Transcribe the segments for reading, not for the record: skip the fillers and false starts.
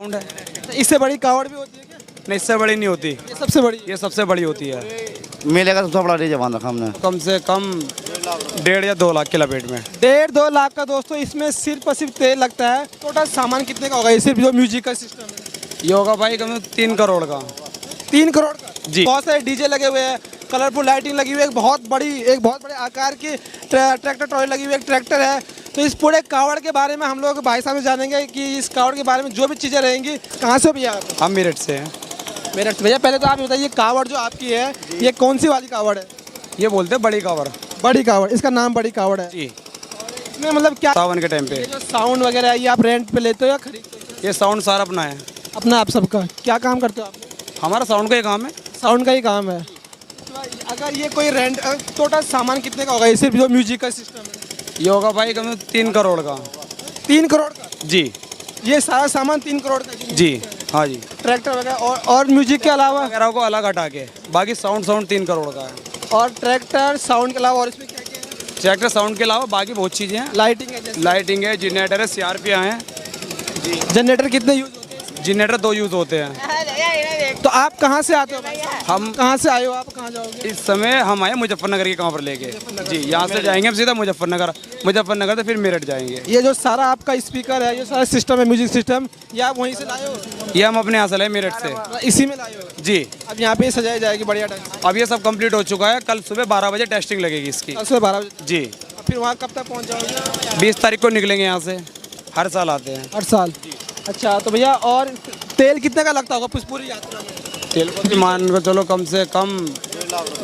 Sound है। तो इससे बड़ी कावड़ भी होती है क्या? नहीं, इससे बड़ी नहीं होती। ये सबसे बड़ी ये सबसे बड़ी होती है। मेले का सबसे बड़ा डीजे बांध रखा हमने। कम से कम 1.5 या 2 लाख के लपेट में। 1.5-2 लाख का दोस्तों इसमें सिर्फ और सिर्फ तेल लगता है। टोटल सामान कितने का होगा ये सिर्फ जो म्यूजिक का सिस्टम है? ये होगा भाई कम से कम 3 करोड़ का। 3 करोड़ का जी। बहुत सारे डीजे लगे हुए हैं, कलरफुल लाइटिंग लगी हुई है, एक बहुत बड़े आकार की ट्रैक्टर ट्रॉली लगी हुई है, एक ट्रैक्टर है। तो इस पूरे कावड़ के बारे में हम लोग भाई साहब से जानेंगे कि इस कावड़ के बारे में जो भी चीज़ें रहेंगी। कहाँ से हो भैया आप? हम मेरठ से हैं। मेरठ से। भैया पहले तो आप बताइए कावड़ जो आपकी है ये कौन सी वाली कावड़ है? ये बोलते हैं बड़ी कावड़। बड़ी कावड़, इसका नाम बड़ी कावड़ है। जी। इसमें मतलब क्या सावन के टाइम पे ये जो साउंड वगैरह है ये आप रेंट पे लेते हो या खरीदते हो? ये साउंड सारा अपना है। अपना आप सबका क्या काम करते हो आप? हमारा साउंड का ही काम है। साउंड का ही काम है। तो अगर ये कोई रेंट टोटल सामान कितने का होगा ये सिर्फ जो म्यूजिक का सिस्टम है? ये होगा भाई कम से कम 3 करोड़ का। 3 करोड़ का जी। ये सारा सामान 3 करोड़ का? जी हाँ जी। ट्रैक्टर वगैरह और म्यूजिक के अलावा वगैरह को अलग हटा के बाकी साउंड 3 करोड़ का है। और ट्रैक्टर साउंड के अलावा और इसमें क्या क्या है? ट्रैक्टर साउंड के अलावा बाकी बहुत चीज़ें हैं। लाइटिंग है जैसे? लाइटिंग है, जनरेटर है, CRP हैं। जनरेटर कितने यूज होते हैं? जनरेटर 2 यूज़ होते हैं। तो आप कहाँ से आते हो भाई? हम कहाँ से आए हो आप? कहाँ जाओगे? इस समय हम आए मुजफ्फरनगर के कहाँ पर लेके। जी, यहाँ से जाएंगे हम सीधा मुजफ्फरनगर से फिर मेरठ जाएंगे। ये जो सारा आपका स्पीकर है, ये सारा सिस्टम है म्यूजिक सिस्टम, ये आप वहीं से लाए हो? ये हम अपने यहाँ से लाए मेरठ से। इसी में लाए हो? जी। अब यहाँ पे सजाई जाएगी बढ़िया ढंग से। अब ये सब कंप्लीट हो चुका है। कल सुबह 12 बजे टेस्टिंग लगेगी इसकी। कल सुबह 12 बजे। जी। फिर वहाँ कब तक पहुँच जाओगे? 20 तारीख को निकलेंगे यहाँ से। हर साल आते हैं। हर साल? अच्छा। तो भैया और तेल कितने का लगता होगा पूरी यात्रा में? तेल को मान को चलो कम से कम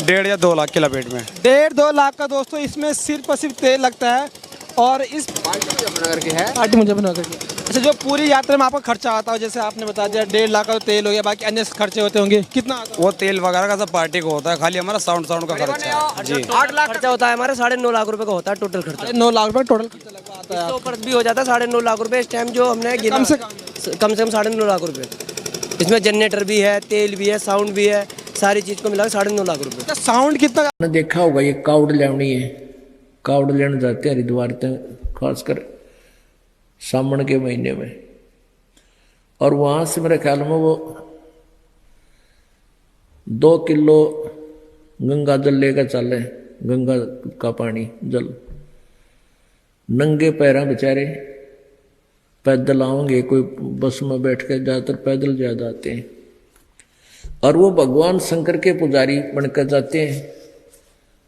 1.5 या 2 लाख के लपेट में। 1.5-2 लाख का दोस्तों इसमें सिर्फ और सिर्फ तेल लगता है। और इस मुजफ्फरनगर की है। पार्टी मुजफ्फरनगर की। अच्छा, जो पूरी यात्रा में आपका खर्चा आता है जैसे आपने बता दिया 1.5 लाख का तो तेल हो गया, बाकी अन्य खर्चे होते होंगे, कितना आता है? वो तेल वगैरह का सब पार्टी को होता है, खाली हमारा साउंड का खर्चा है। जी। 8 लाख खर्चा होता है हमारे, 9.5 लाख रुपए का होता है टोटल खर्चा। 9 लाख रुपये टोटल खर्चा लगा आता है। इसके ऊपर भी हो जाता है 9.5 लाख रुपए इस टाइम जो हमने गिना। कम से कम 9.5 लाख रुपए। इसमें जनरेटर भी है, तेल भी है, साउंड भी है, सारी चीज को मिला 9.5 लाख रुपए। साउंड कितना? आपने देखा होगा ये कावड़ लेवनी है। कावड़ लेने जाते हैं हरिद्वार तक, खासकर सावन के महीने में। और वहां से मेरे ख्याल में वो 2 किलो गंगा जल लेकर चले। गंगा का पानी जल नंगे पैरा बेचारे पैदल आओगे, कोई बस में बैठ कर ज्यादातर पैदल जा जाते हैं। और वो भगवान शंकर के पुजारी बनकर जाते हैं।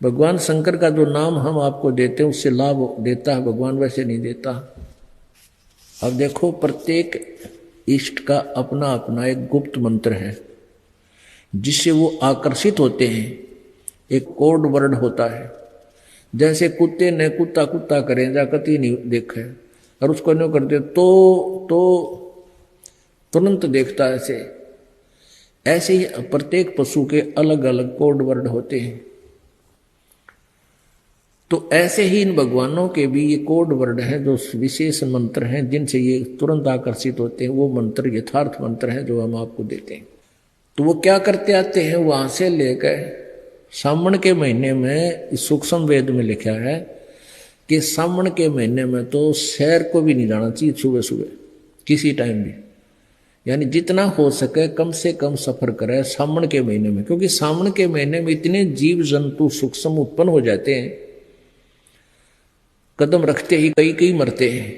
भगवान शंकर का जो नाम हम आपको देते हैं उससे लाभ देता है भगवान, वैसे नहीं देता। अब देखो प्रत्येक इष्ट का अपना अपना एक गुप्त मंत्र है जिससे वो आकर्षित होते हैं। एक कोड वर्ड होता है, जैसे कुत्ते ने कुत्ता कुत्ता करें जा कति नहीं देखा है, और उसको नहीं करते तो तुरंत देखता है। ऐसे ही प्रत्येक पशु के अलग अलग कोड वर्ड होते हैं। तो ऐसे ही इन भगवानों के भी ये कोड वर्ड है, जो विशेष मंत्र हैं जिनसे ये तुरंत आकर्षित होते हैं। वो मंत्र यथार्थ मंत्र हैं जो हम आपको देते हैं। तो वो क्या करते आते हैं, वहां से लेकर सावन के महीने में सूक्ष्म वेद में लिखा है कि सावन के महीने में तो शहर को भी नहीं जाना चाहिए सुबह सुबह किसी टाइम भी। यानी जितना हो सके कम से कम सफर करे सावन के महीने में, क्योंकि सावन के महीने में इतने जीव जंतु सूक्ष्म उत्पन्न हो जाते हैं, कदम रखते ही कई मरते हैं।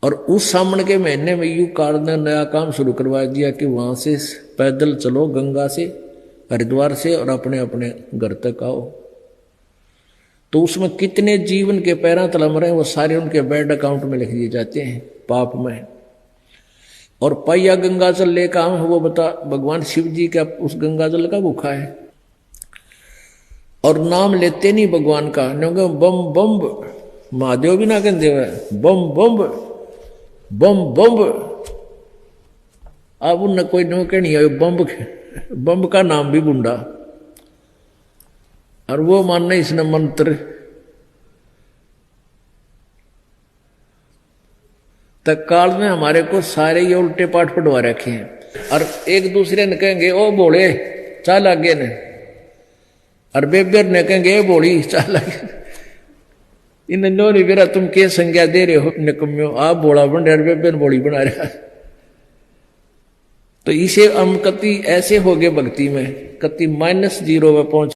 और उस सावन के महीने में यू कार ने नया काम शुरू करवा दिया कि वहां से पैदल चलो गंगा से हरिद्वार से और अपने अपने घर तक आओ। तो उसमें कितने जीवन के पैरा तलम रहे वो सारे उनके बैंक अकाउंट में लिख दिए जाते हैं पाप में। और पैया गंगा जल लेकर आम वो बता भगवान शिव जी का उस गंगा जल का भूखा है, और नाम लेते नहीं भगवान का। बम बम महादेव भी ना कहते हुए बम बम बम बम। अब उन कोई नो कहनी है बम का नाम भी बुंडा, और वो मानने इसने मंत्र। तत्काल में हमारे को सारे ये उल्टे पाठ पढ़वा रखे हैं। और एक दूसरे ने कहेंगे ओ बोले चाल आगे ने, और बेबर ने कहेंगे ए बोली चाल आगे। इन नो नहीं बेरा तुम के संज्ञा दे रहे हो निकम्यो, आप बोला बन रहे बेन बोली बना रहा। तो इसे हम कति ऐसे हो गए भक्ति में, कति -0 में पहुंच